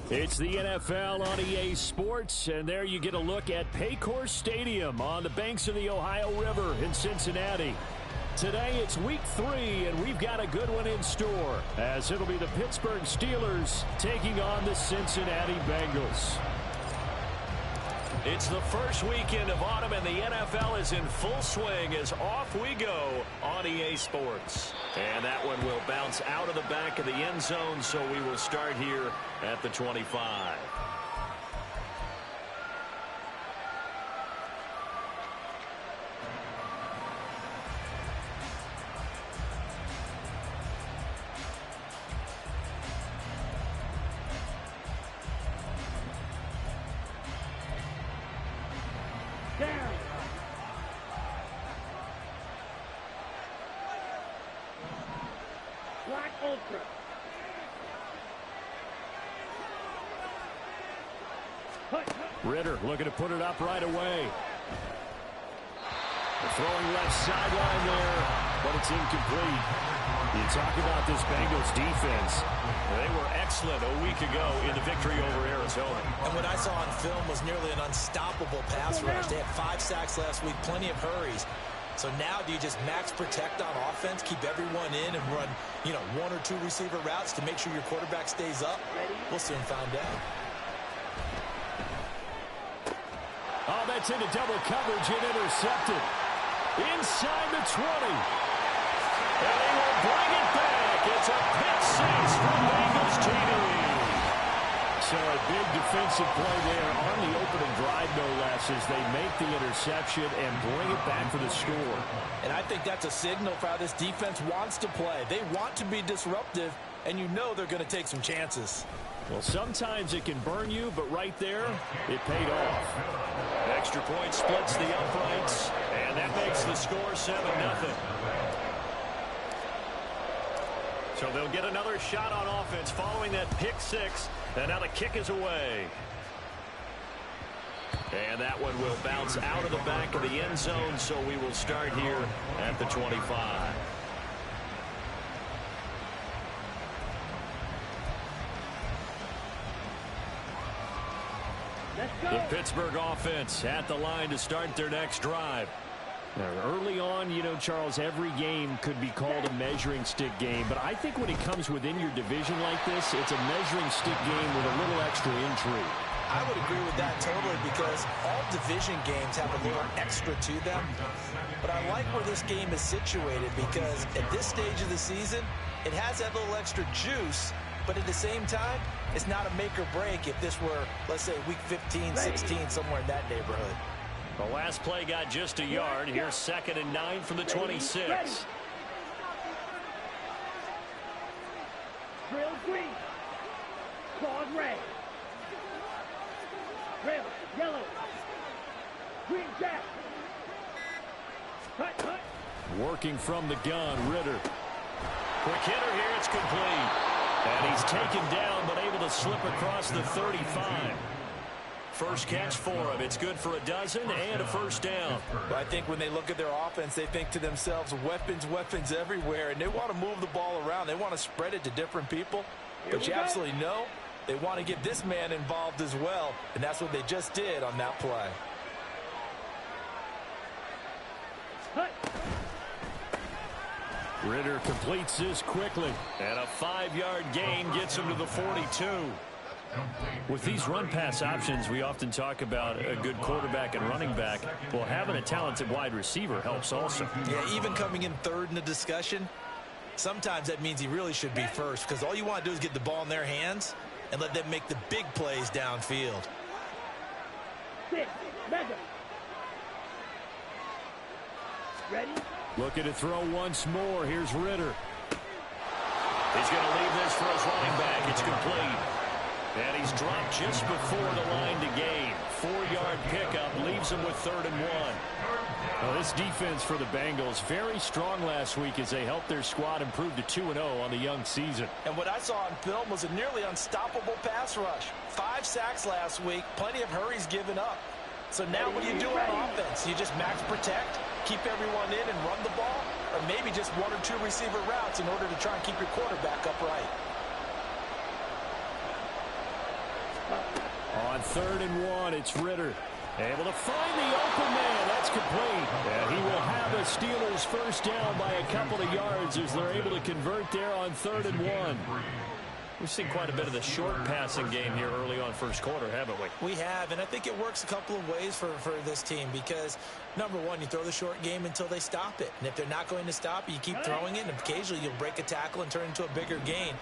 It's the NFL on EA Sports, and there you get a look at Paycor Stadium on the banks of the Ohio River in Cincinnati. Today it's week 3, and we've got a good one in store, as it'll be the Pittsburgh Steelers taking on the Cincinnati Bengals. It's the first weekend of autumn, and the NFL is in full swing as off we go on EA Sports. And that one will bounce out of the back of the end zone, so we will start here at the 25. Ritter looking to put it up right away. Throwing left sideline there, but it's incomplete. You talk about this Bengals defense. They were excellent a week ago in the victory over Arizona. And what I saw on film was nearly an unstoppable pass rush. They had 5 sacks last week, plenty of hurries. So now do you just max protect on offense, keep everyone in, and run, 1 or 2 receiver routes to make sure your quarterback stays up? We'll soon find out. Oh, that's into double coverage and intercepted. Inside the 20. And they will bring it back. It's a pick 6 from Bengals TD. So a big defensive play there on the opening drive, no less, as they make the interception and bring it back for the score. And I think that's a signal for how this defense wants to play. They want to be disruptive, and they're going to take some chances. Well, sometimes it can burn you, but right there, it paid off. Extra point splits the uprights, and that makes the score 7-0. So they'll get another shot on offense following that pick 6, and now the kick is away. And that one will bounce out of the back of the end zone, so we will start here at the 25. The Pittsburgh offense at the line to start their next drive. Now, early on, Charles, every game could be called a measuring stick game, but I think when it comes within your division like this, it's a measuring stick game with a little extra intrigue. I would agree with that totally, because all division games have a little extra to them. But I like where this game is situated, because at this stage of the season, it has that little extra juice. But at the same time, it's not a make or break if this were, let's say, week 15, 16, somewhere in that neighborhood. The last play got just a yard. Here's 2nd and 9 from the 26. Drill green. Claude red. Drill yellow. Green jack. Hut. Working from the gun, Ritter. Quick hitter here, it's complete. And he's taken down, but able to slip across the 35. First catch for him. It's good for a dozen and a first down. But I think when they look at their offense, they think to themselves, weapons everywhere, and they want to move the ball around. They want to spread it to different people. But you absolutely know they want to get this man involved as well, and that's what they just did on that play. Ritter completes this quickly, and a 5-yard gain gets him to the 42. With these run-pass options, we often talk about a good quarterback and running back. Well, having a talented wide receiver helps also. Yeah, even coming in third in the discussion, sometimes that means he really should be first, because all you want to do is get the ball in their hands and let them make the big plays downfield. Ready? Looking to throw once more. Here's Ritter. He's going to leave this for his running back. It's complete. And he's dropped just before the line to gain. 4-yard pickup leaves him with 3rd and 1. Well, this defense for the Bengals, very strong last week as they helped their squad improve to 2-0 on the young season. And what I saw on film was a nearly unstoppable pass rush. 5 sacks last week, plenty of hurries given up. So now what do you do on offense? You just max protect, keep everyone in and run the ball, or maybe just 1 or 2 receiver routes in order to try and keep your quarterback upright. On 3rd and 1, it's Ritter. Able to find the open man. That's complete. And he will have the Steelers first down by a couple of yards as they're able to convert there on 3rd and 1. We've seen quite a bit of the short passing game here early on first quarter, haven't we? We have, and I think it works a couple of ways for this team because, number one, you throw the short game until they stop it. And if they're not going to stop it, you keep throwing it, and occasionally you'll break a tackle and turn it into a bigger gain.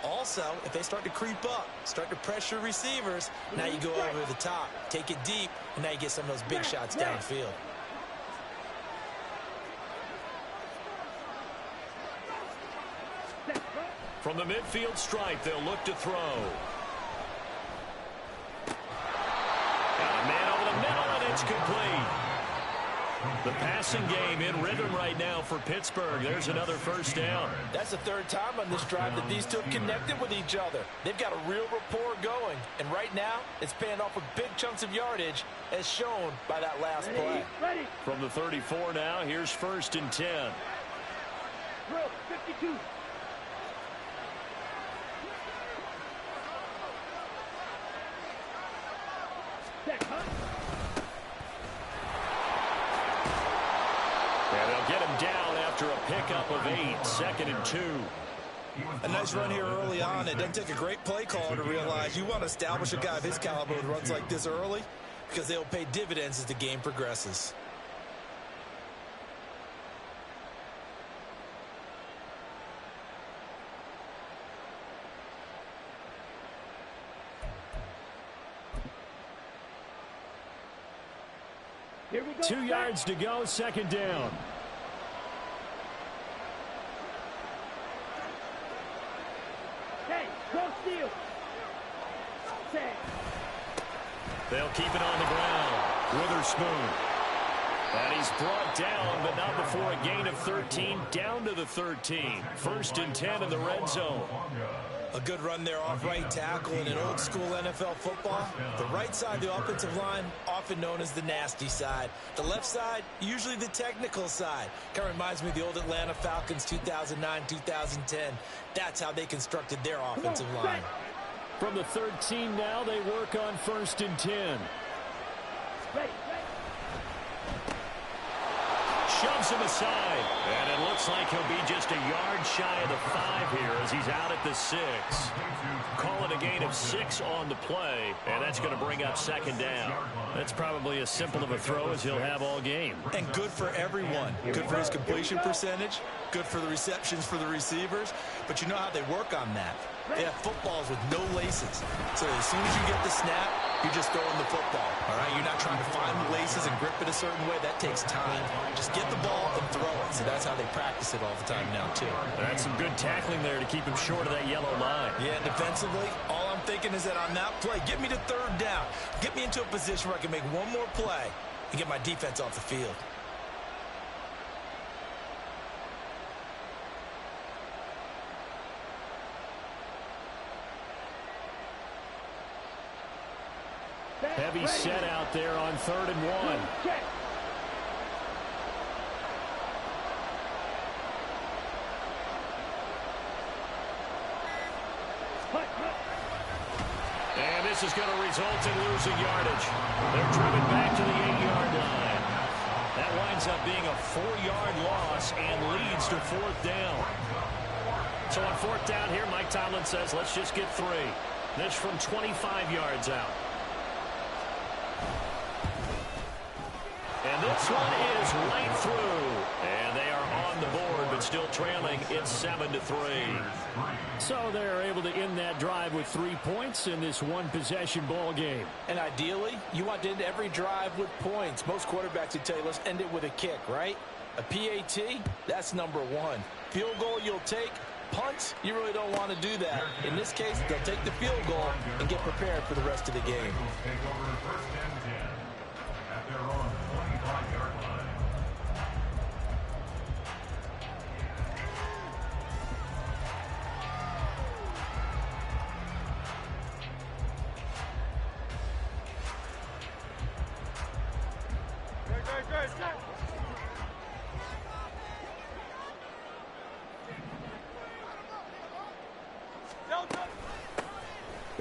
Also, if they start to creep up, start to pressure receivers, now you go over the top, take it deep, and now you get some of those big shots downfield. From the midfield stripe, they'll look to throw. Got a man over the middle, and it's complete. The passing game in rhythm right now for Pittsburgh. There's another first down. That's the 3rd time on this drive that these two have connected with each other. They've got a real rapport going, and right now it's paying off with big chunks of yardage as shown by that last play. From the 34 now, here's 1st and 10. Drill 52. And they'll get him down after a pickup of 8, 2nd and 2. A nice run here early on. It doesn't take a great play caller to realize you want to establish a guy of his caliber who runs like this early because they'll pay dividends as the game progresses. Here we go. 2 yards to go, 2nd down. Hey, go steal. Set. They'll keep it on the ground. Witherspoon. And he's brought down, but not before a gain of 13, down to the 13. 1st and 10 in the red zone. A good run there off right tackle in an old school NFL football. The right side of the offensive line, often known as the nasty side. The left side, usually the technical side. Kind of reminds me of the old Atlanta Falcons 2009-2010. That's how they constructed their offensive line. From the 13 now, they work on 1st and 10. Ready. Shoves him aside. And it looks like he'll be just a yard shy of the 5 here as he's out at the 6. Call it a gain of 6 on the play, and that's going to bring up 2nd down. That's probably as simple of a throw as he'll have all game. And good for everyone. Good for his completion percentage. Good for the receptions for the receivers. But you know how they work on that. They have footballs with no laces. So as soon as you get the snap, you're just throwing the football. All right, you're not trying to find the laces and grip it a certain way. That takes time. Just get the ball and throw it. So that's how they practice it all the time now, too. That's some good tackling there to keep him short of that yellow line. Yeah, defensively, all I'm thinking is that on that play, get me to 3rd down. Get me into a position where I can make one more play and get my defense off the field. Heavy set out there on 3rd and 1. Check. And this is going to result in losing yardage. They're driven back to the 8-yard line. That winds up being a 4-yard loss and leads to 4th down. So on 4th down here, Mike Tomlin says, let's just get 3. This from 25 yards out. And this one is right through. And they are on the board, but still trailing. It's 7-3. So they're able to end that drive with 3 points in this one-possession ball game. And ideally, you want to end every drive with points. Most quarterbacks would tell you, let's end it with a kick, right? A PAT, that's number 1. Field goal you'll take. Punts, you really don't want to do that. In this case, they'll take the field goal and get prepared for the rest of the game.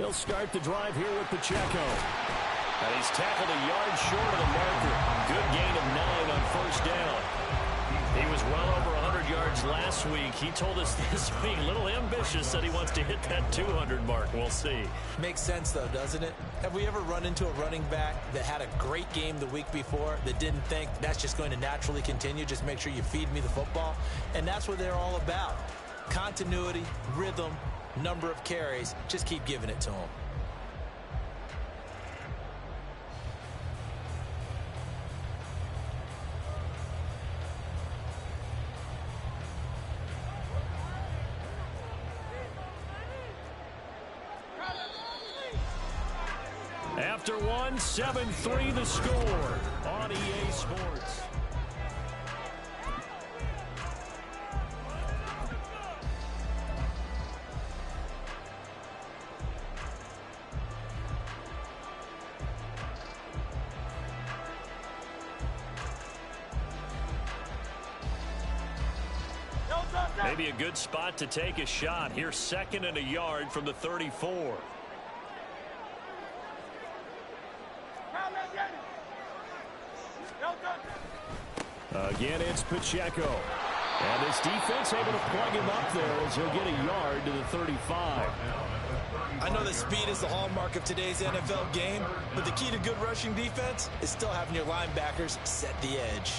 He'll start the drive here with Pacheco. And he's tackled a yard short of the marker. Good gain of 9 on first down. He was well over 100 yards last week. He told us this week, a little ambitious, said he wants to hit that 200 mark. We'll see. Makes sense, though, doesn't it? Have we ever run into a running back that had a great game the week before that didn't think that's just going to naturally continue? Just make sure you feed me the football. And that's what they're all about. Continuity, rhythm, number of carries. Just keep giving it to them. After one, 7-3 the score on EA Sports. Maybe a good spot to take a shot. Here's 2nd and a yard from the 34. Again, it's Pacheco. And this defense able to plug him up there as he'll get a yard to the 35. I know that speed is the hallmark of today's NFL game, but the key to good rushing defense is still having your linebackers set the edge.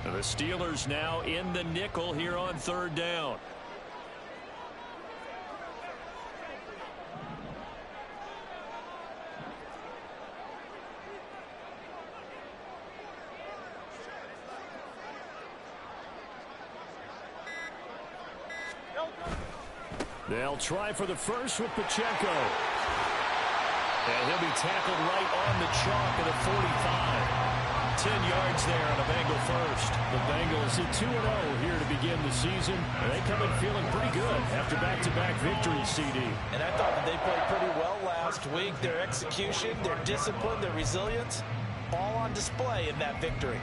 The Steelers now in the nickel here on 3rd down. They'll try for the first with Pacheco. And he'll be tackled right on the chalk at the 45. 10 yards there on a Bengal first. The Bengals at 2-0 here to begin the season. And they come in feeling pretty good after back-to-back victories, CD. And I thought that they played pretty well last week. Their execution, their discipline, their resilience, all on display in that victory.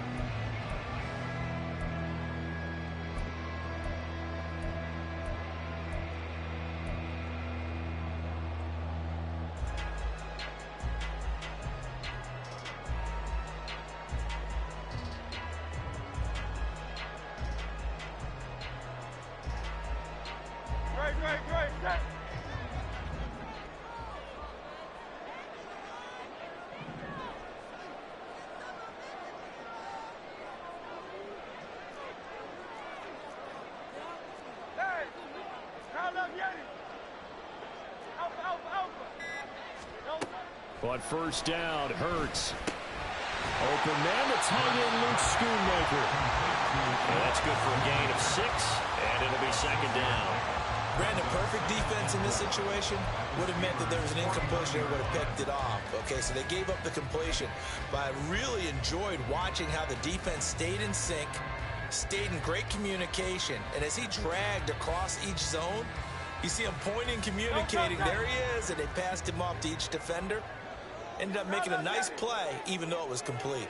On first down, Hurts. Open man, the tight end, Luke Schoonmaker. And that's good for a gain of 6, and it'll be 2nd down. Brandon, perfect defense in this situation would have meant that there was an incompletion. They would have picked it off. Okay, so they gave up the completion. But I really enjoyed watching how the defense stayed in sync, stayed in great communication. And as he dragged across each zone, you see him pointing, communicating. There he is, and they passed him off to each defender. Ended up making a nice play, even though it was complete.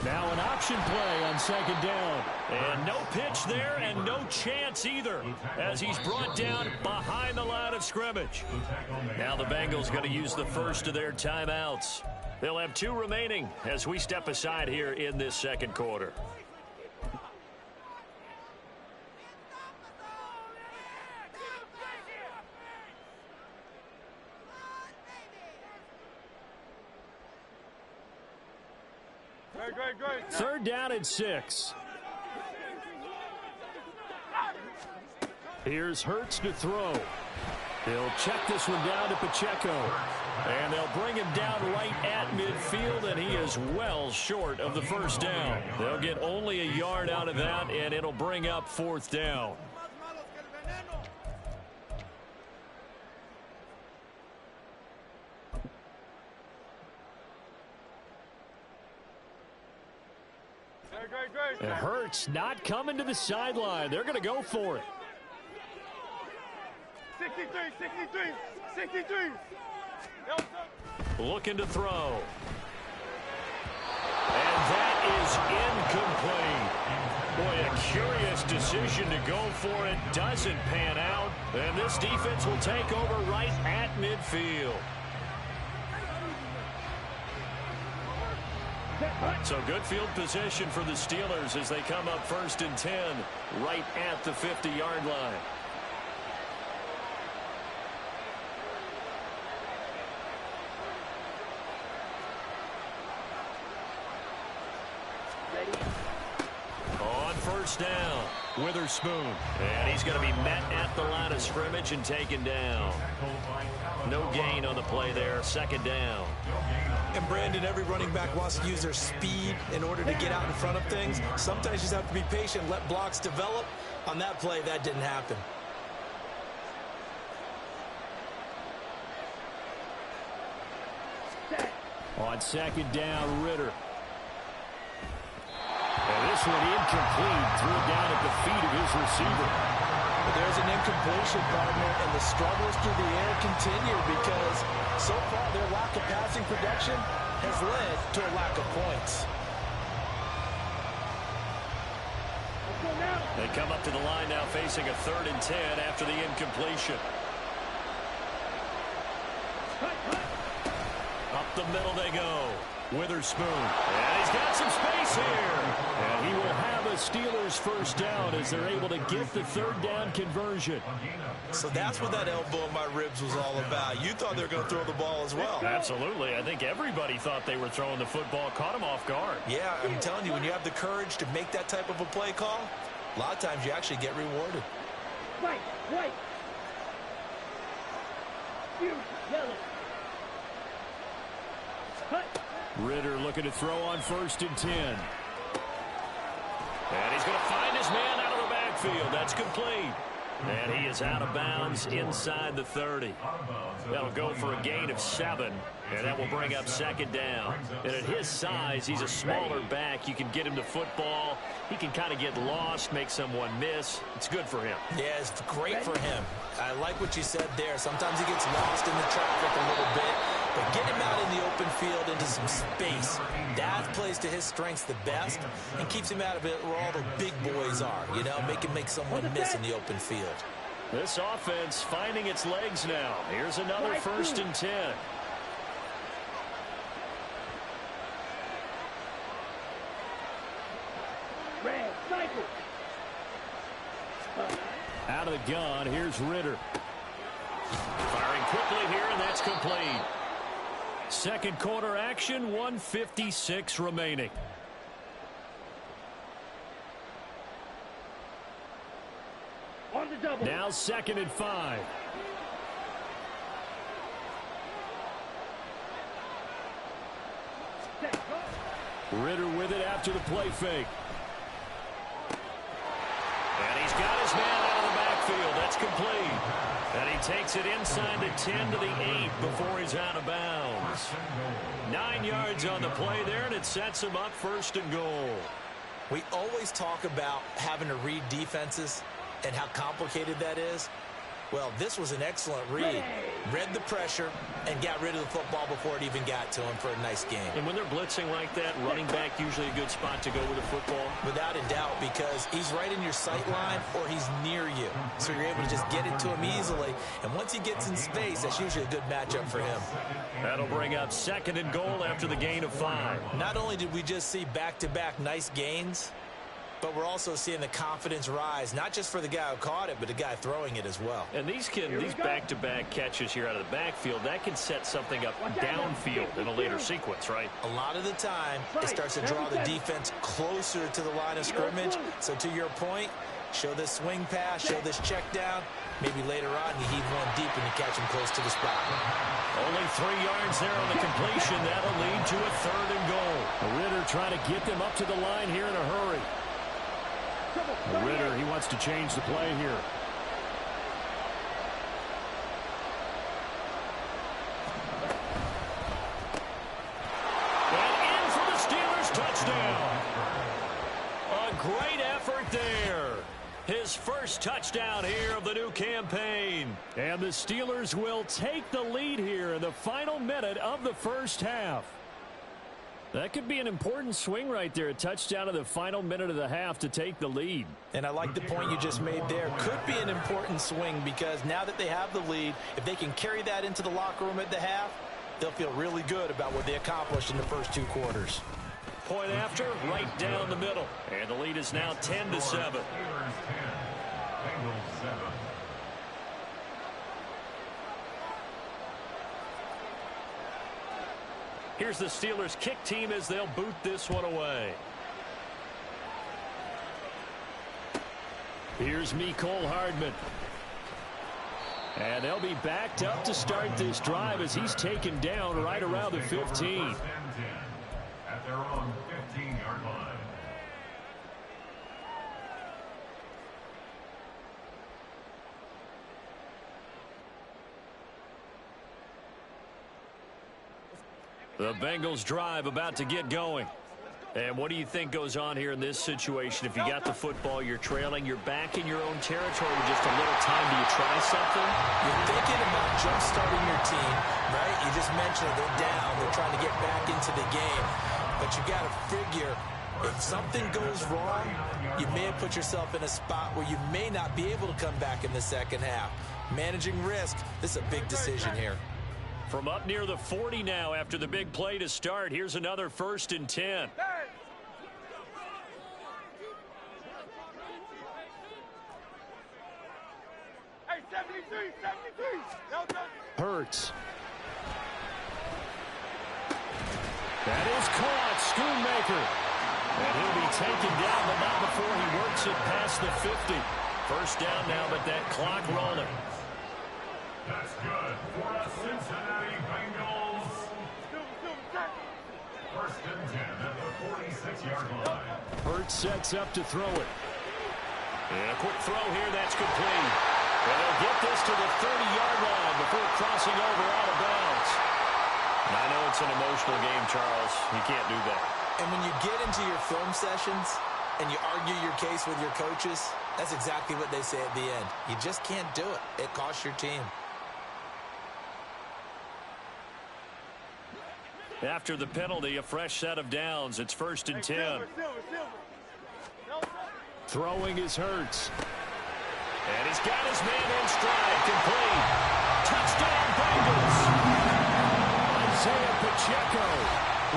Now an option play on 2nd down. And no pitch there and no chance either as he's brought down behind the line of scrimmage. Now the Bengals going to use the first of their timeouts. They'll have 2 remaining as we step aside here in this 2nd quarter. Great. 3rd down and 6. Here's Hurts to throw. He'll check this one down to Pacheco. And they'll bring him down right at midfield, and he is well short of the first down. They'll get only a yard out of that, and it'll bring up 4th down. And Hurts not coming to the sideline. They're going to go for it. 63. Looking to throw. best decision to go for it doesn't pan out. And this defense will take over right at midfield. So good field position for the Steelers as they come up 1st and 10 right at the 50-yard line. On 1st down, Witherspoon. And he's going to be met at the line of scrimmage and taken down. No gain on the play there. 2nd down. And Brandon, every running back wants to use their speed in order to get out in front of things. Sometimes you just have to be patient, let blocks develop. On that play, that didn't happen. On 2nd down, Ritter. And this one incomplete. Threw it down at the feet of his receiver. But there's an incompletion, partner, and the struggles through the air continue because so far their lack of passing production has led to a lack of points. They come up to the line now facing a 3rd and 10 after the incompletion. Up the middle they go. Witherspoon. And he's got some space here. And he will have a Steelers 1st down as they're able to get the 3rd down conversion. So that's what that elbow in my ribs was all about. You thought they were going to throw the ball as well. Absolutely. I think everybody thought they were throwing the football. Caught him off guard. Yeah, I'm telling you, when you have the courage to make that type of a play call, a lot of times you actually get rewarded. Right. Yellow. Cut. Ritter looking to throw on 1st and 10. And he's going to find his man out of the backfield. That's complete. And he is out of bounds inside the 30. That'll go for a gain of 7. And that will bring up 2nd down. And at his size, he's a smaller back. You can get him to football. He can kind of get lost, make someone miss. It's good for him. Yeah, it's great for him. I like what you said there. Sometimes he gets lost in the traffic a little bit. But get him out in the open field into some space. That plays to his strengths the best and keeps him out of it where all the big boys are. You know, make someone miss in the open field. This offense finding its legs now. Here's another 1st and 10. Red cycle. Out of the gun, here's Ritter. Firing quickly here, and that's complete. 2nd quarter action, 1:56 remaining. On the double. Now 2nd and 5. Ritter with it after the play fake. And he's got his man out of the backfield. That's complete. And he takes it inside the 10 to the 8 before he's out of bounds. 9 yards on the play there, and it sets him up 1st and goal. We always talk about having to read defenses and how complicated that is. Well, this was an excellent read. Read the pressure and got rid of the football before it even got to him for a nice game. And when they're blitzing like that, running back usually a good spot to go with the football. Without a doubt, because he's right in your sight line or he's near you. So you're able to just get it to him easily. And once he gets in space, that's usually a good matchup for him. That'll bring up 2nd and goal after the gain of 5. Not only did we just see back-to-back nice gains, but we're also seeing the confidence rise, not just for the guy who caught it, but the guy throwing it as well. And these back-to-back catches here out of the backfield, that can set something up downfield in a later sequence, right? A lot of the time, it starts to draw the defense closer to the line of scrimmage. So to your point, show this swing pass, show this check down. Maybe later on, you heave one deep and you catch him close to the spot. Only 3 yards there on the completion. That'll lead to a 3rd and goal. Ritter trying to get them up to the line here in a hurry. Ritter, he wants to change the play here. And in for the Steelers touchdown. A great effort there. His first touchdown here of the new campaign. And the Steelers will take the lead here in the final minute of the 1st half. That could be an important swing right there. A touchdown in the final minute of the half to take the lead. And I like the point you just made there. Could be an important swing because now that they have the lead, if they can carry that into the locker room at the half, they'll feel really good about what they accomplished in the first 2 quarters. Point after, right down the middle. And the lead is now 10-7. Here's the Steelers' kick team as they'll boot this one away. Here's Mecole Hardman. And they'll be backed up to start this drive as he's taken down right around the 15. At their own 15-yard line. The Bengals drive about to get going. And what do you think goes on here in this situation? If you got the football, you're trailing, you're back in your own territory with just a little time. Do you try something? You're thinking about jump-starting your team, right? You just mentioned it. They're down. They're trying to get back into the game. But you got to figure, if something goes wrong, you may have put yourself in a spot where you may not be able to come back in the second half. Managing risk, this is a big decision here. From up near the 40 now after the big play to start. Here's another 1st and 10. Hey, 73. Hurts. That is caught. Schoonmaker. And he'll be taken down, but not before he works it past the 50. First down now, but that clock rolling. That's good for the Cincinnati Bengals. 1st and 10 at the 46-yard line. Hurts sets up to throw it. And a quick throw here, that's complete. And they'll get this to the 30-yard line before crossing over out of bounds. And I know it's an emotional game, Charles. You can't do that. And when you get into your film sessions and you argue your case with your coaches, that's exactly what they say at the end. You just can't do it. It costs your team. After the penalty, a fresh set of downs. It's 1st and 10. Throwing is Hurts. And he's got his man in stride. Complete. Touchdown, Bengals. Isaiah Pacheco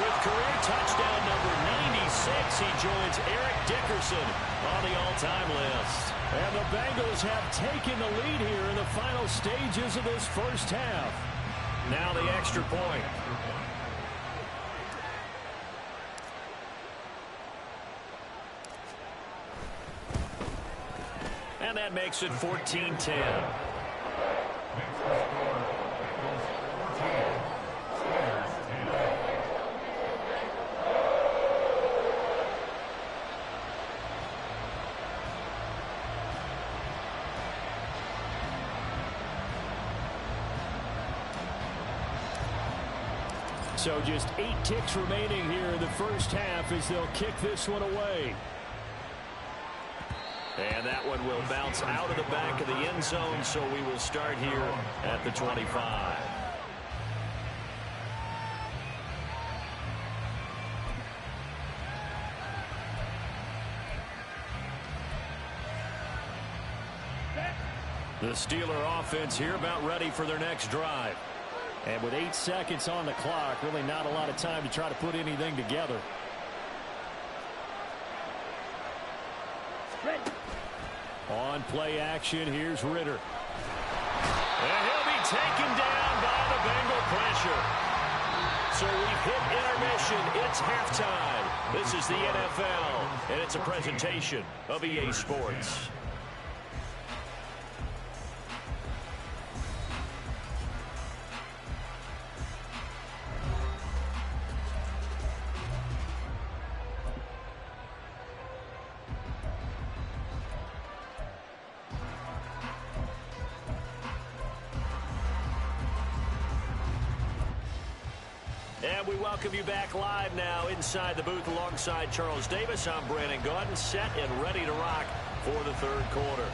with career touchdown number 96. He joins Eric Dickerson on the all-time list. And the Bengals have taken the lead here in the final stages of this first half. Now the extra point. And that makes it 14-10. So just 8 ticks remaining here in the first half as they'll kick this one away. And that one will bounce out of the back of the end zone, so we will start here at the 25. The Steeler offense here about ready for their next drive. And with 8 seconds on the clock, really not a lot of time to try to put anything together. On play action, here's Ritter. And he'll be taken down by the Bengal pressure. So we've hit intermission. It's halftime. This is the NFL, and it's a presentation of EA Sports. And we welcome you back live now inside the booth alongside Charles Davis. I'm Brandon Gaudin, set and ready to rock for the third quarter.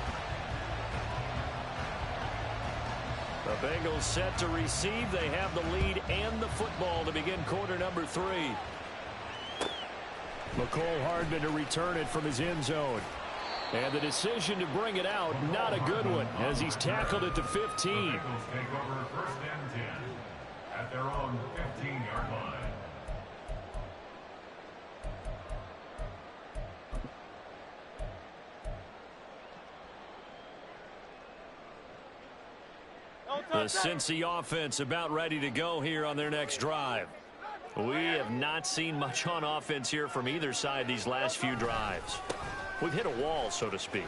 The Bengals set to receive. They have the lead and the football to begin quarter number 3. McCole Hardman to return it from his end zone. And the decision to bring it out, not a good one, as he's tackled at the 15. The Bengals take over 1st and 10 at their own 15-yard line. The Cincy offense about ready to go here on their next drive. We have not seen much on offense here from either side these last few drives. We've hit a wall, so to speak.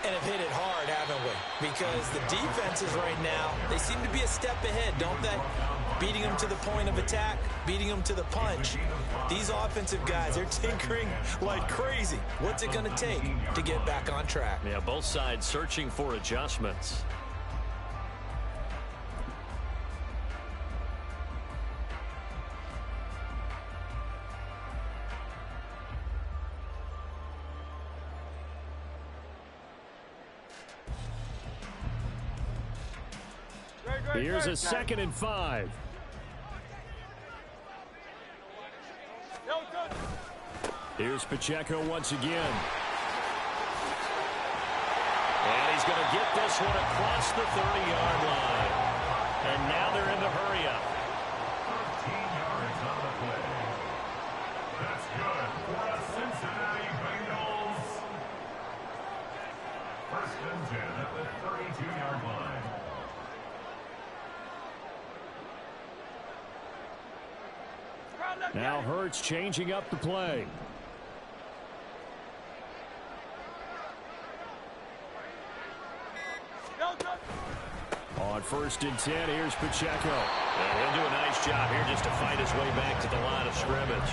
And have hit it hard, haven't we? Because the defenses right now, they seem to be a step ahead, don't they? Beating them to the point of attack, beating them to the punch. These offensive guys, they're tinkering like crazy. What's it going to take to get back on track? Yeah, both sides searching for adjustments. Here's a 2nd and 5. Here's Pacheco once again. And he's going to get this one across the 30-yard line. And now they're in the hurry-up. 13 yards on the play. That's good for the Cincinnati Bengals. 1st and 10 at the 32-yard line. Now Hurts changing up the play. On 1st and 10, here's Pacheco. And he'll do a nice job here just to fight his way back to the line of scrimmage.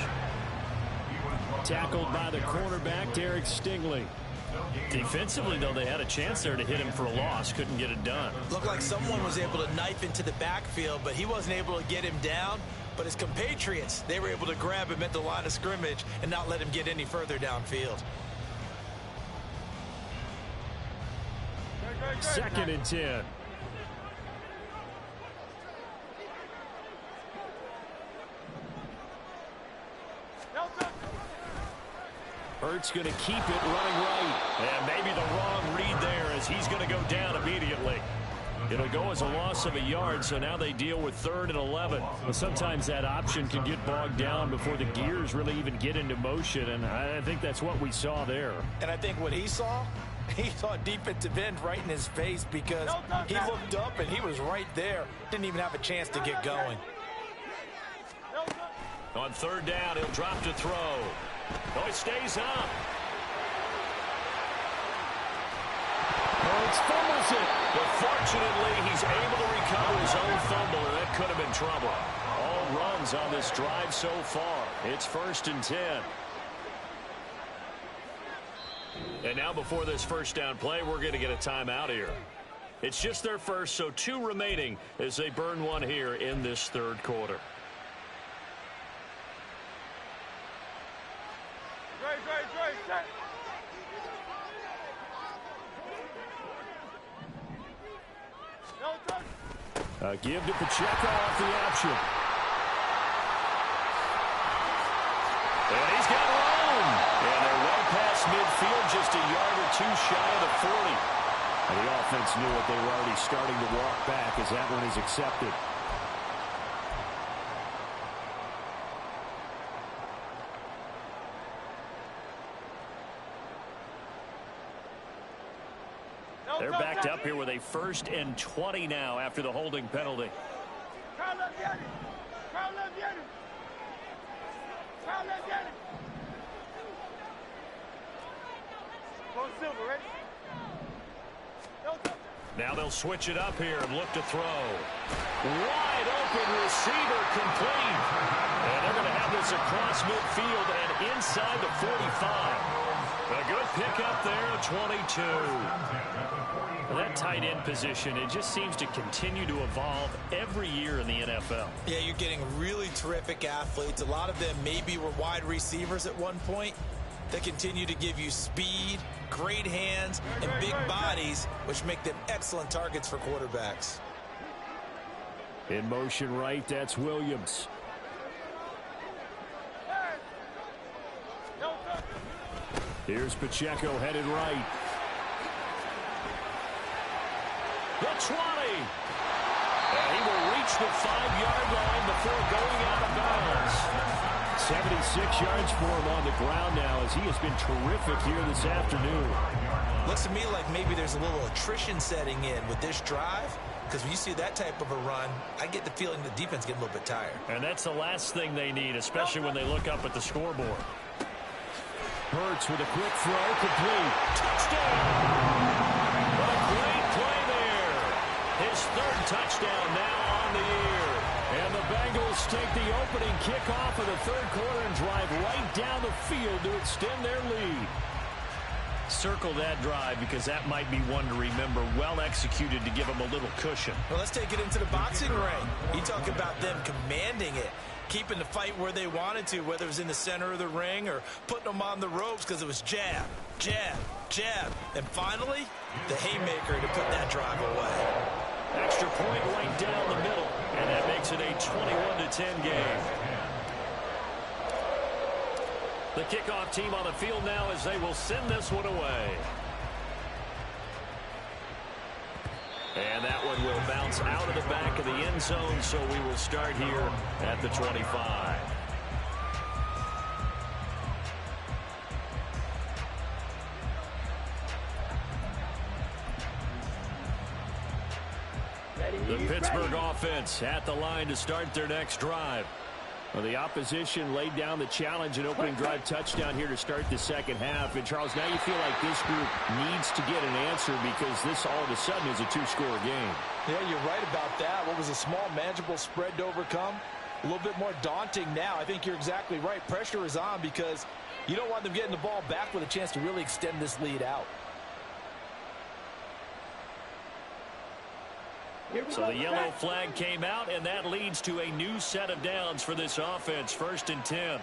Tackled by the cornerback, Derek Stingley. Defensively, though, they had a chance there to hit him for a loss. Couldn't get it done. Looked like someone was able to knife into the backfield, but he wasn't able to get him down. But his compatriots, they were able to grab him at the line of scrimmage and not let him get any further downfield. 2nd and 10. Hurts going to keep it running right. And maybe the wrong read there as he's going to go down immediately. It'll go as a loss of a yard, so now they deal with 3rd and 11. But sometimes that option can get bogged down before the gears really even get into motion, and I think that's what we saw there. And I think what he saw defensive end right in his face because he looked up and he was right there. Didn't even have a chance to get going. On 3rd down, he'll drop to throw. Oh, he stays up. Hurts fumbles it. But fortunately, he's able to recover his own fumble, and that could have been trouble. All runs on this drive so far. It's 1st and 10. And now before this 1st down play, we're going to get a timeout here. It's just their first, so 2 remaining as they burn one here in this 3rd quarter. Give to Pacheco off the option. And he's got room. And they're well past midfield, just a yard or 2 shy of the 40. And the offense knew it. They were already starting to walk back as that one is accepted. They're backed up here with a 1st and 20 now after the holding penalty. Now they'll switch it up here and look to throw. Wide open receiver complete. And they're going to have this across midfield and inside the 45. A good pickup there at 22. That tight end position, it just seems to continue to evolve every year in the NFL. Yeah, you're getting really terrific athletes. A lot of them maybe were wide receivers at one point. They continue to give you speed, great hands, and big bodies, which make them excellent targets for quarterbacks. In motion right, that's Williams. Here's Pacheco headed right. The 20. And he will reach the 5-yard line before going out of bounds. 76 yards for him on the ground now as he has been terrific here this afternoon. Looks to me like maybe there's a little attrition setting in with this drive, because when you see that type of a run, I get the feeling the defense getting a little bit tired. And that's the last thing they need, especially when they look up at the scoreboard. Hurts with a quick throw, complete. Touchdown! What a great play there. His third touchdown now on the year. And the Bengals take the opening kickoff of the third quarter and drive right down the field to extend their lead. Circle that drive because that might be one to remember. Well executed to give them a little cushion. Well, let's take it into the boxing ring. You talk about them commanding it, keeping the fight where they wanted to, whether it was in the center of the ring or putting them on the ropes because it was jab, jab, jab. And finally, the haymaker to put that drive away. Extra point right down the middle, and that makes it a 21-10 game. The kickoff team on the field now as they will send this one away. And that one will bounce out of the back of the end zone, so we will start here at the 25. The Pittsburgh offense at the line to start their next drive. Well, the opposition laid down the challenge and opening drive touchdown here to start the second half. And, Charles, now you feel like this group needs to get an answer because this all of a sudden is a two-score game. Yeah, you're right about that. What was a small, manageable spread to overcome? A little bit more daunting now. I think you're exactly right. Pressure is on because you don't want them getting the ball back with a chance to really extend this lead out. So the yellow flag came out, and that leads to a new set of downs for this offense. 1st and 10.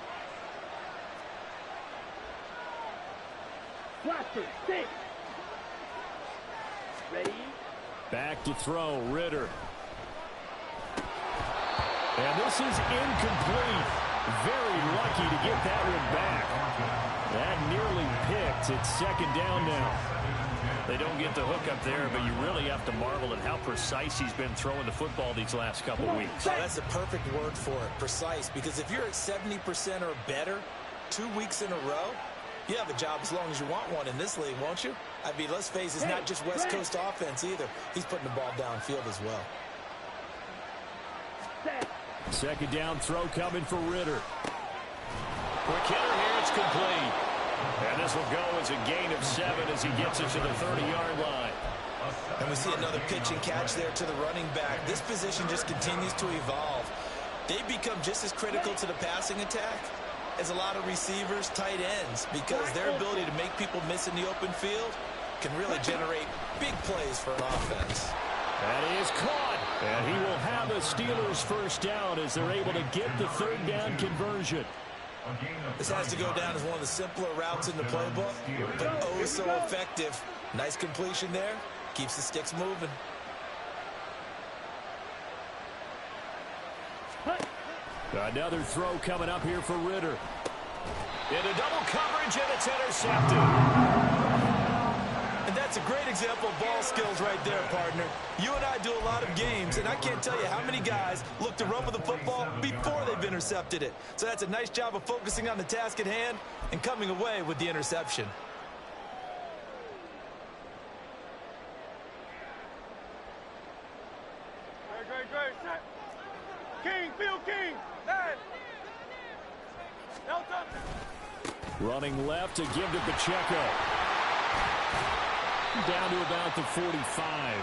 Ready? Back to throw, Ritter. And this is incomplete. Very lucky to get that one back. That nearly picked. It's 2nd down now. They don't get the hook up there, but you really have to marvel at how precise he's been throwing the football these last couple of weeks. Oh, that's the perfect word for it, precise, because if you're at 70% or better 2 weeks in a row, you have a job as long as you want one in this league, won't you? I mean, let's face it, it's not just West Coast offense either. He's putting the ball downfield as well. 2nd down throw coming for Ritter. Quick hitter here, it's complete. And this will go as a gain of 7 as he gets it to the 30-yard line. And we see another pitch and catch there to the running back. This position just continues to evolve. They become just as critical to the passing attack as a lot of receivers, tight ends, because their ability to make people miss in the open field can really generate big plays for an offense. That is caught. And he will have the Steelers' 1st down as they're able to get the 3rd down conversion. This has to go down as one of the simpler routes in the playbook, but oh so effective. Nice completion there. Keeps the sticks moving. Another throw coming up here for Ritter. Into double coverage, and it's intercepted. And that's a great example of ball skills right there, partner. You and I do a lot of games, and I can't tell you how many guys look to run with the football before they've intercepted it. So that's a nice job of focusing on the task at hand and coming away with the interception. Great, set. King, field king. Man. Delta. Running left to give to Pacheco. Down to about the 45.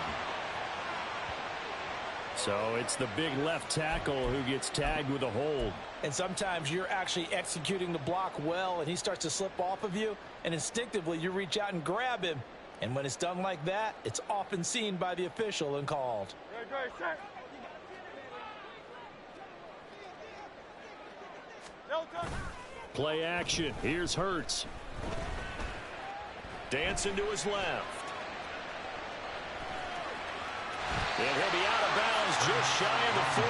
So it's the big left tackle who gets tagged with a hold. And sometimes you're actually executing the block well, and he starts to slip off of you, and instinctively you reach out and grab him. And when it's done like that, it's often seen by the official and called. Great, set. Delta. Play action. Here's Hurts. Dancing to his left. And he'll be out of bounds just shy of the 40.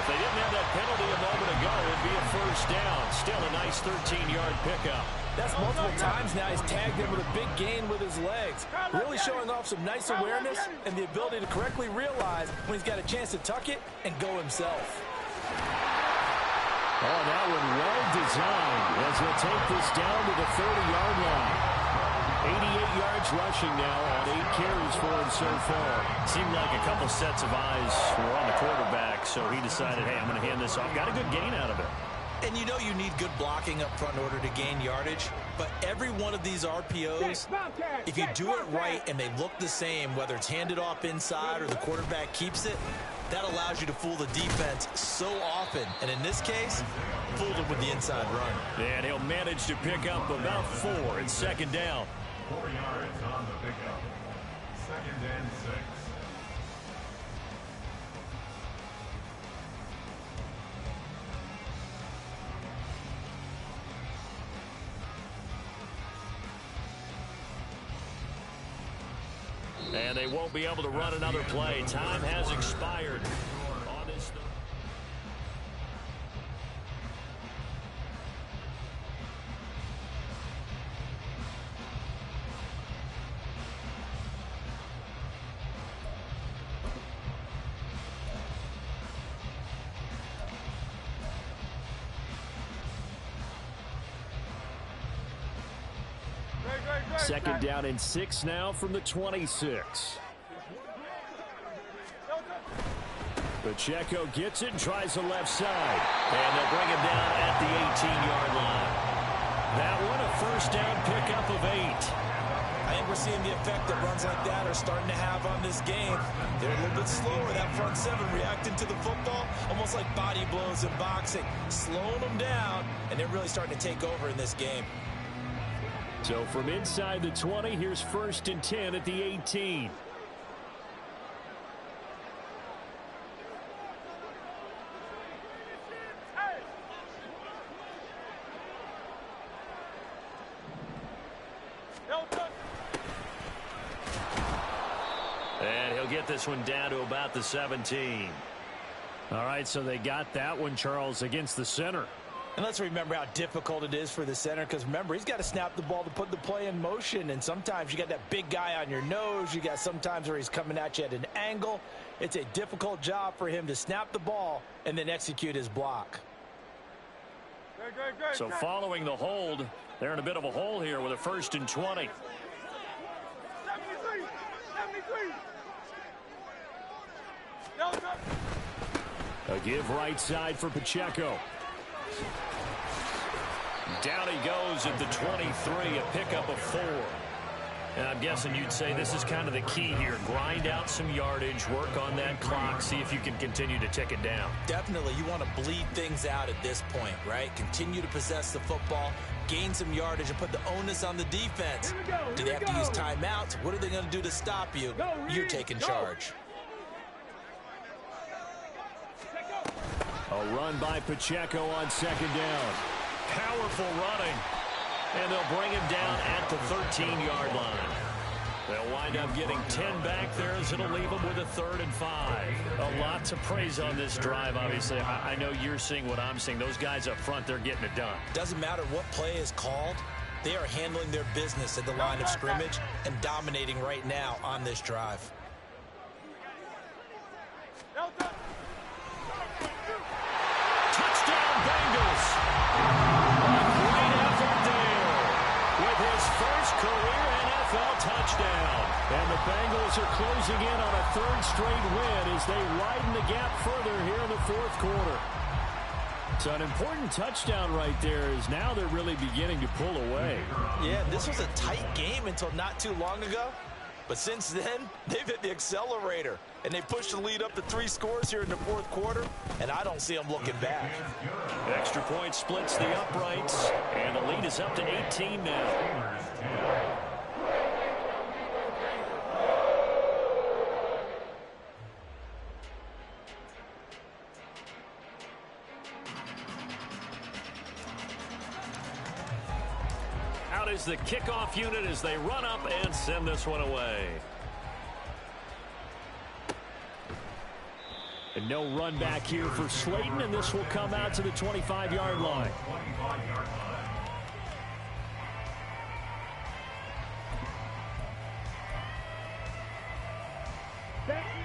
If they didn't have that penalty a moment ago, it'd be a 1st down. Still a nice 13-yard pickup. That's multiple times now he's tagged him with a big gain with his legs. Really showing off some nice awareness and the ability to correctly realize when he's got a chance to tuck it and go himself. Oh, that one well designed as he'll take this down to the 30-yard line. 88 yards rushing now on 8 carries for him so far. Seemed like a couple sets of eyes were on the quarterback, so he decided, hey, I'm going to hand this off. Got a good gain out of it. And you know you need good blocking up front in order to gain yardage, but every one of these RPOs, if you do it right and they look the same, whether it's handed off inside or the quarterback keeps it, that allows you to fool the defense so often. And in this case, fooled him with the inside run. And he'll manage to pick up about 4 in second down. 4 yards on the pickup. 2nd and 6. And they won't be able to run another play. Time has expired on this. Second down and 6 now from the 26. Pacheco gets it and tries the left side. And they'll bring him down at the 18-yard line. That one a first down pickup of 8. I think we're seeing the effect that runs like that are starting to have on this game. They're a little bit slower, that front seven, reacting to the football, almost like body blows in boxing, slowing them down, and they're really starting to take over in this game. So from inside the 20, here's 1st and 10 at the 18. And he'll get this one down to about the 17. All right, so they got that one, Charles, against the center. And let's remember how difficult it is for the center, because remember, he's got to snap the ball to put the play in motion, and sometimes you got that big guy on your nose. You got sometimes where he's coming at you at an angle. It's a difficult job for him to snap the ball and then execute his block. So following the hold, they're in a bit of a hole here with a 1st and 20. 73. A give right side for Pacheco. Down he goes at the 23, a pickup of 4. And I'm guessing you'd say this is kind of the key here. Grind out some yardage, work on that clock, see if you can continue to tick it down. Definitely, you want to bleed things out at this point, right? Continue to possess the football, gain some yardage, and put the onus on the defense. Do they have to use timeouts? What are they going to do to stop you? You're taking charge. A run by Pacheco on 2nd down. Powerful running. And they'll bring him down at the 13-yard line. They'll wind up getting 10 back there as it'll leave them with a 3rd and 5. A lot to praise on this drive, obviously. I know you're seeing what I'm seeing. Those guys up front, they're getting it done. Doesn't matter what play is called. They are handling their business at the line of scrimmage and dominating right now on this drive. Touchdown, Bengals. A great effort there with his first career NFL touchdown. And the Bengals are closing in on a 3rd straight win as they widen the gap further here in the 4th quarter. So an important touchdown right there is now they're really beginning to pull away. Yeah, this was a tight game until not too long ago. But since then, they've hit the accelerator. And they pushed the lead up to 3 scores here in the 4th quarter. And I don't see them looking back. Extra point splits the uprights. And the lead is up to 18 now. Out is the kickoff unit as they run up and send this one away. And no run back here for Slayton, and this will come out to the 25-yard line.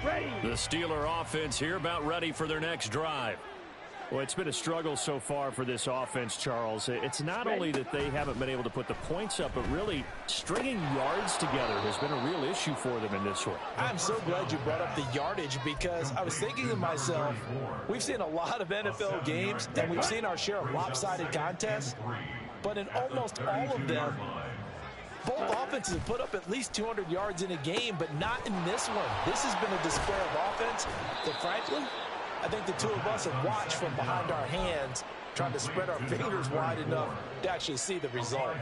The Steeler offense here about ready for their next drive. Well, it's been a struggle so far for this offense, Charles. It's not only that they haven't been able to put the points up, but really stringing yards together has been a real issue for them in this one. I'm so glad you brought up the yardage because I was thinking to myself, we've seen a lot of NFL games and we've seen our share of lopsided contests, but in almost all of them, both offenses have put up at least 200 yards in a game, but not in this one. This has been a display of offense that, frankly, I think the two of us have watched from behind our hands, trying to spread our fingers wide enough to actually see the result.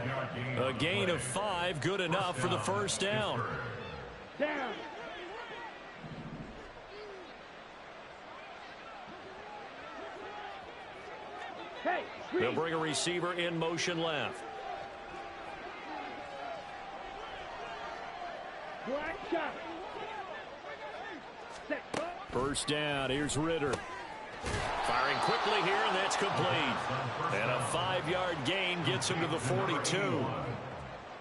A gain of 5, good enough for the first down. They'll bring a receiver in motion left. First down, here's Ritter. Firing quickly here, and that's complete. And a 5-yard gain gets him to the 42.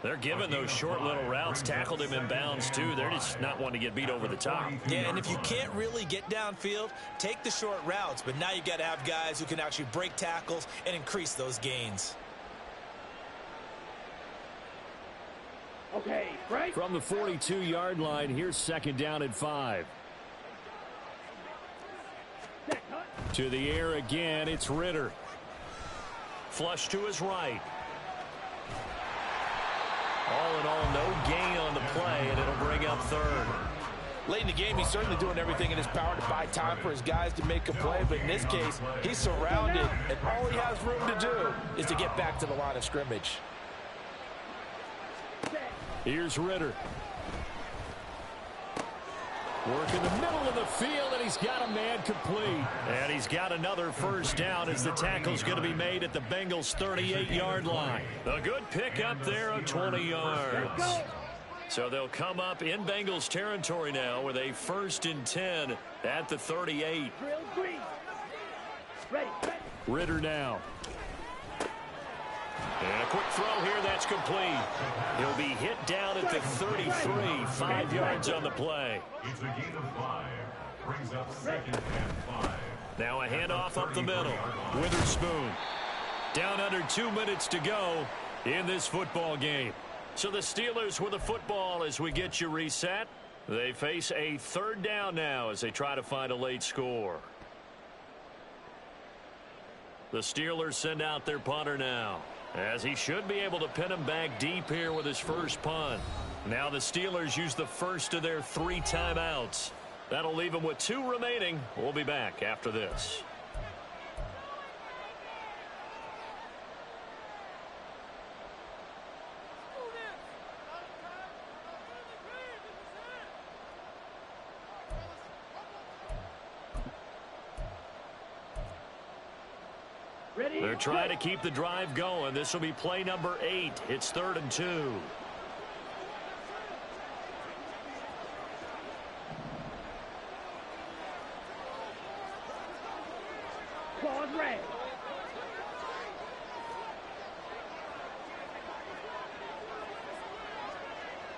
They're giving those short little routes, tackled him in bounds too. They're just not wanting to get beat over the top. Yeah, and if you can't really get downfield, take the short routes. But now you've got to have guys who can actually break tackles and increase those gains. Okay, right. From the 42-yard line, here's second down and 5. To the air again, it's Ritter. Flush to his right. All in all, no gain on the play, and it'll bring up third. Late in the game, he's certainly doing everything in his power to buy time for his guys to make a play. But in this case, he's surrounded, and all he has room to do is to get back to the line of scrimmage. Here's Ritter. Work in the middle of the field, and he's got a man complete. And he's got another first down as the tackle's going to be made at the Bengals' 38-yard line. A good pickup there of 20 yards. So they'll come up in Bengals territory now with a 1st and 10 at the 38. Ritter now. And a quick throw here, that's complete. He'll be hit down at the 33, 5 yards on the play. It's a gain of 5. Brings up 2nd and 5. Now a handoff up the middle. Witherspoon. Down under 2 minutes to go in this football game. So the Steelers with the football as we get you reset. They face a 3rd down now as they try to find a late score. The Steelers send out their punter now, as he should be able to pin him back deep here with his first punt. Now the Steelers use the first of their 3 timeouts. That'll leave them with 2 remaining. We'll be back after this. They're trying to keep the drive going. This will be play number 8. It's 3rd and 2. Claws red.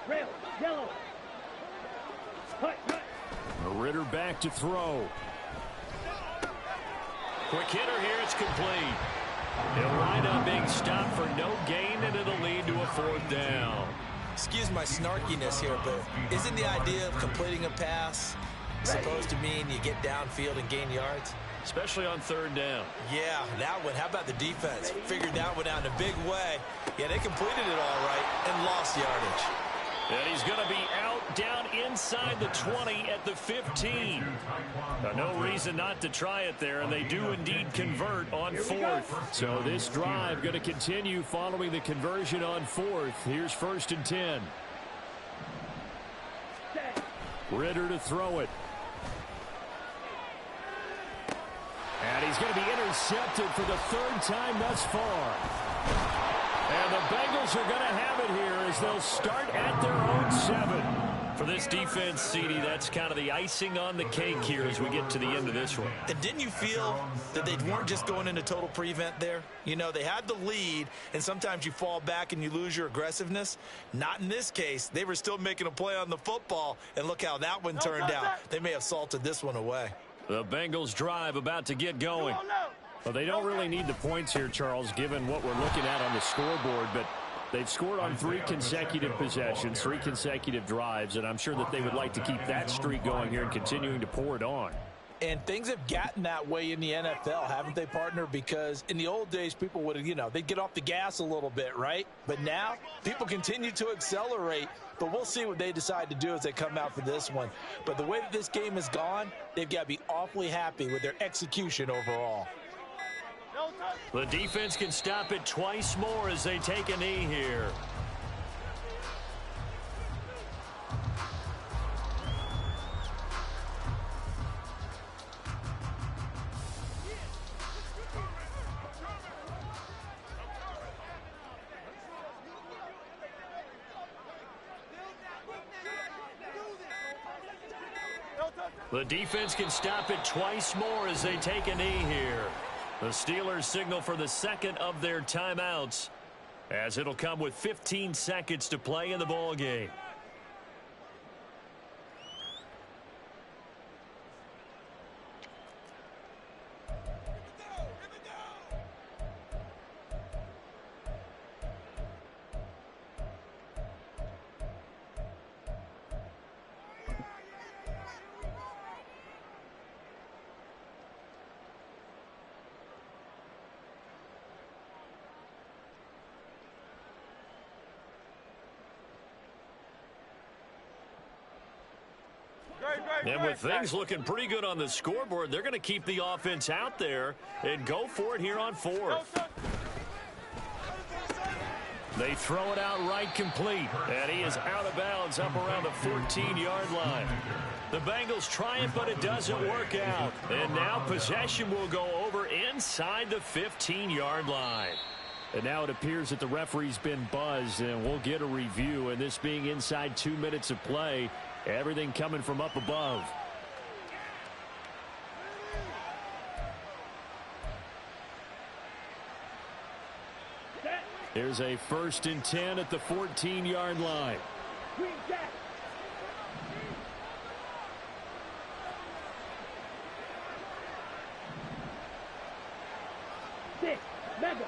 Red, yellow. Cut. Ritter back to throw. Quick hitter here, it's complete. He'll wind up being stopped for no gain, and it'll lead to a 4th down. Excuse my snarkiness here, but isn't the idea of completing a pass supposed to mean you get downfield and gain yards? Especially on 3rd down. Yeah, that one. How about the defense? Figured that one out in a big way. Yeah, they completed it all right and lost yardage. And he's going to be out down inside the 20 at the 15. No reason not to try it there, and they do indeed convert on 4th. So this drive going to continue following the conversion on 4th. Here's 1st and 10. Ritter to throw it. And he's going to be intercepted for the 3rd time thus far. And the Bengals are going to have it here as they'll start at their own 7. For this defense, CD, that's kind of the icing on the cake here as we get to the end of this one. And didn't you feel that they weren't just going into total prevent there? You know, they had the lead, and sometimes you fall back and you lose your aggressiveness. Not in this case. They were still making a play on the football, and look how that one turned out. They may have salted this one away. The Bengals drive about to get going. Well, they don't really need the points here, Charles, given what we're looking at on the scoreboard, but they've scored on 3 consecutive possessions, 3 consecutive drives, and I'm sure that they would like to keep that streak going here and continuing to pour it on. And things have gotten that way in the NFL, haven't they, partner? Because in the old days, people would, they'd get off the gas a little bit, right? But now, people continue to accelerate. But we'll see what they decide to do as they come out for this one. But the way that this game has gone, they've got to be awfully happy with their execution overall. The defense can stop it twice more as they take a knee here. The defense can stop it twice more as they take a knee here. The Steelers signal for the second of their timeouts, as it'll come with 15 seconds to play in the ball game. And with things looking pretty good on the scoreboard, they're going to keep the offense out there and go for it here on 4th. They throw it out right complete, and he is out of bounds up around the 14-yard line. The Bengals try it, but it doesn't work out. And now possession will go over inside the 15-yard line. And now it appears that the referee's been buzzed, and we'll get a review. And this being inside 2 minutes of play, everything coming from up above. There's a 1st and 10 at the 14-yard line. Mega.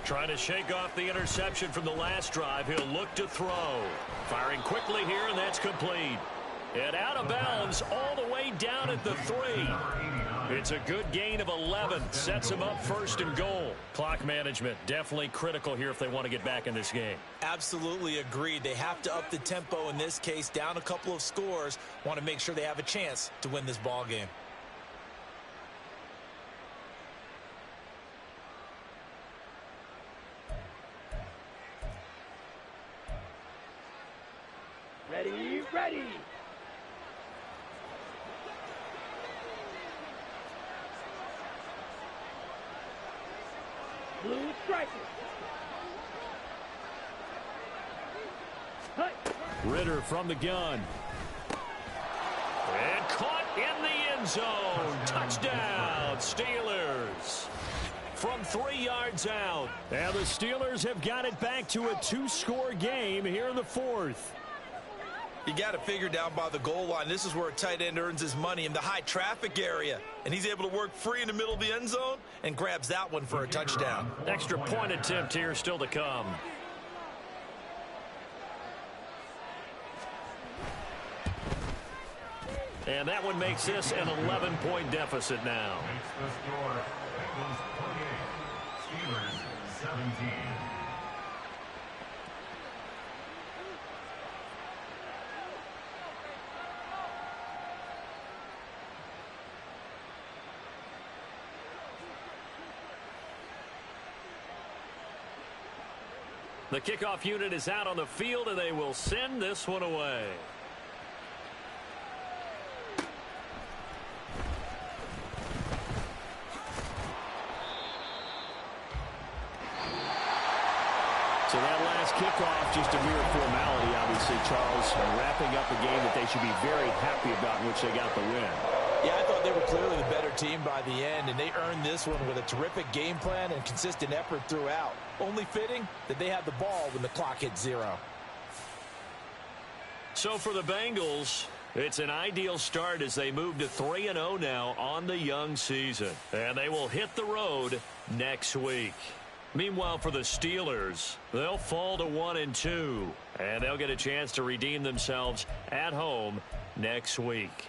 Trying to shake off the interception from the last drive. He'll look to throw. Firing quickly here, and that's complete. And out of bounds all the way down at the 3. It's a good gain of 11. Sets him up 1st and goal. Clock management definitely critical here if they want to get back in this game. Absolutely agreed. They have to up the tempo in this case. Down a couple of scores. Want to make sure they have a chance to win this ball game. Ready. Blue striker. Ritter from the gun. And caught in the end zone. Touchdown, Steelers. From 3 yards out. And the Steelers have got it back to a 2-score game here in the 4th. You got to figure down by the goal line. This is where a tight end earns his money, in the high traffic area. And he's able to work free in the middle of the end zone and grabs that one for a touchdown. Extra point attempt here still to come. And that one makes this an 11-point deficit now. Makes the score Bengals 28, Steelers 17. The kickoff unit is out on the field, and they will send this one away. kickoff just a mere formality, obviously, Charles, wrapping up a game that they should be very happy about in which they got the win. Yeah, I thought they were clearly the better team by the end, and they earned this one with a terrific game plan and consistent effort throughout. Only fitting that they had the ball when the clock hit 0. So for the Bengals, it's an ideal start as they move to 3-0 now on the young season. And they will hit the road next week. Meanwhile, for the Steelers, they'll fall to 1-2. And they'll get a chance to redeem themselves at home next week.